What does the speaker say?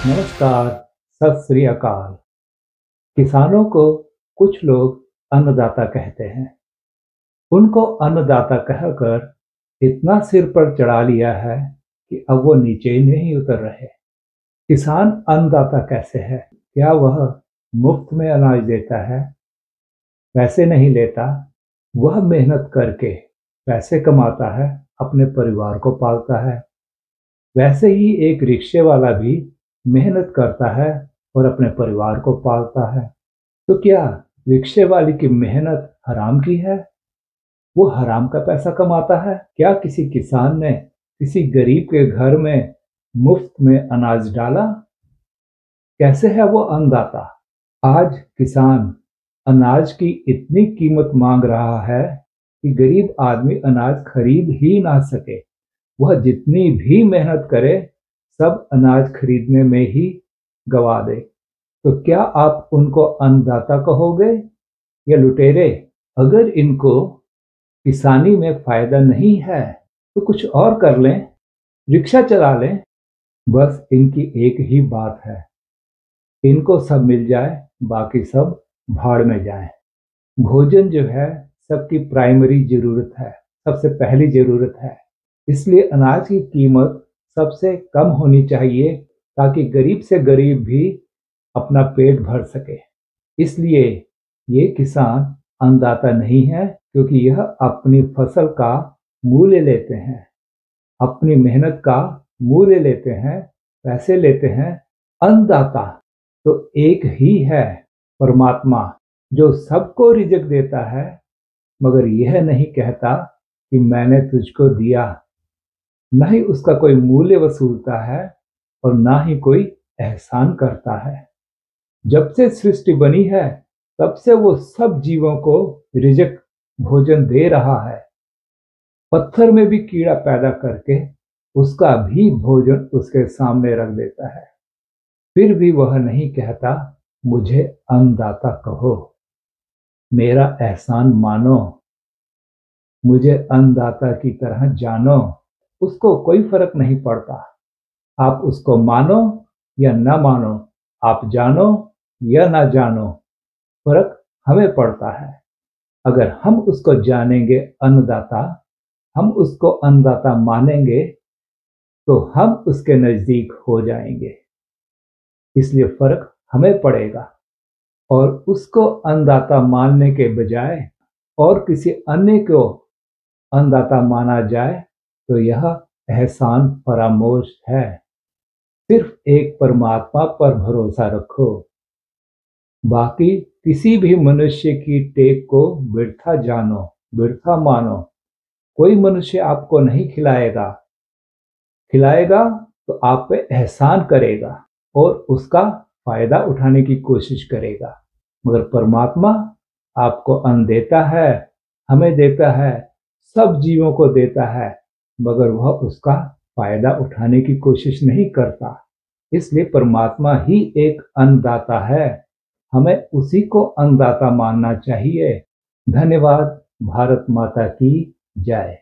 नमस्कार, सत श्री अकाल। किसानों को कुछ लोग अन्नदाता कहते हैं। उनको अन्नदाता कहकर इतना सिर पर चढ़ा लिया है कि अब वो नीचे ही नहीं उतर रहे। किसान अन्नदाता कैसे है? क्या वह मुफ्त में अनाज देता है? पैसे नहीं लेता, वह मेहनत करके पैसे कमाता है, अपने परिवार को पालता है। वैसे ही एक रिक्शे वाला भी मेहनत करता है और अपने परिवार को पालता है। तो क्या रिक्शे वाले की मेहनत हराम की है? वो हराम का पैसा कमाता है? क्या किसी किसान ने किसी गरीब के घर में मुफ्त में अनाज डाला? कैसे है वो अन्नदाता? आज किसान अनाज की इतनी कीमत मांग रहा है कि गरीब आदमी अनाज खरीद ही ना सके। वह जितनी भी मेहनत करे, सब अनाज खरीदने में ही गवा दे। तो क्या आप उनको अन्नदाता कहोगे या लुटेरे? अगर इनको किसानी में फायदा नहीं है तो कुछ और कर लें, रिक्शा चला लें। बस इनकी एक ही बात है, इनको सब मिल जाए, बाकी सब भाड़ में जाए। भोजन जो है सबकी प्राइमरी जरूरत है, सबसे पहली जरूरत है। इसलिए अनाज की कीमत सबसे कम होनी चाहिए ताकि गरीब से गरीब भी अपना पेट भर सके। इसलिए ये किसान अन्नदाता नहीं है, क्योंकि यह अपनी फसल का मूल्य लेते हैं, अपनी मेहनत का मूल्य लेते हैं, पैसे लेते हैं। अन्नदाता तो एक ही है, परमात्मा, जो सबको रिज़्क देता है, मगर यह नहीं कहता कि मैंने तुझको दिया। न ही उसका कोई मूल्य वसूलता है और ना ही कोई एहसान करता है। जब से सृष्टि बनी है तब से वो सब जीवों को रिज़्क भोजन दे रहा है। पत्थर में भी कीड़ा पैदा करके उसका भी भोजन उसके सामने रख देता है। फिर भी वह नहीं कहता मुझे अन्नदाता कहो, मेरा एहसान मानो, मुझे अन्नदाता की तरह जानो। उसको कोई फर्क नहीं पड़ता, आप उसको मानो या ना मानो, आप जानो या ना जानो, फर्क हमें पड़ता है। अगर हम उसको जानेंगे अन्नदाता, हम उसको अन्नदाता मानेंगे, तो हम उसके नजदीक हो जाएंगे। इसलिए फर्क हमें पड़ेगा। और उसको अन्नदाता मानने के बजाय और किसी अन्य को अन्नदाता माना जाए तो यह एहसान फरामोश है। सिर्फ एक परमात्मा पर भरोसा रखो, बाकी किसी भी मनुष्य की टेक को व्यर्था जानो, व्यर्था मानो। कोई मनुष्य आपको नहीं खिलाएगा, खिलाएगा तो आप पे एहसान करेगा और उसका फायदा उठाने की कोशिश करेगा। मगर परमात्मा आपको अन्न देता है, हमें देता है, सब जीवों को देता है, मगर वह उसका फायदा उठाने की कोशिश नहीं करता। इसलिए परमात्मा ही एक अन्नदाता है, हमें उसी को अन्नदाता मानना चाहिए। धन्यवाद। भारत माता की जय।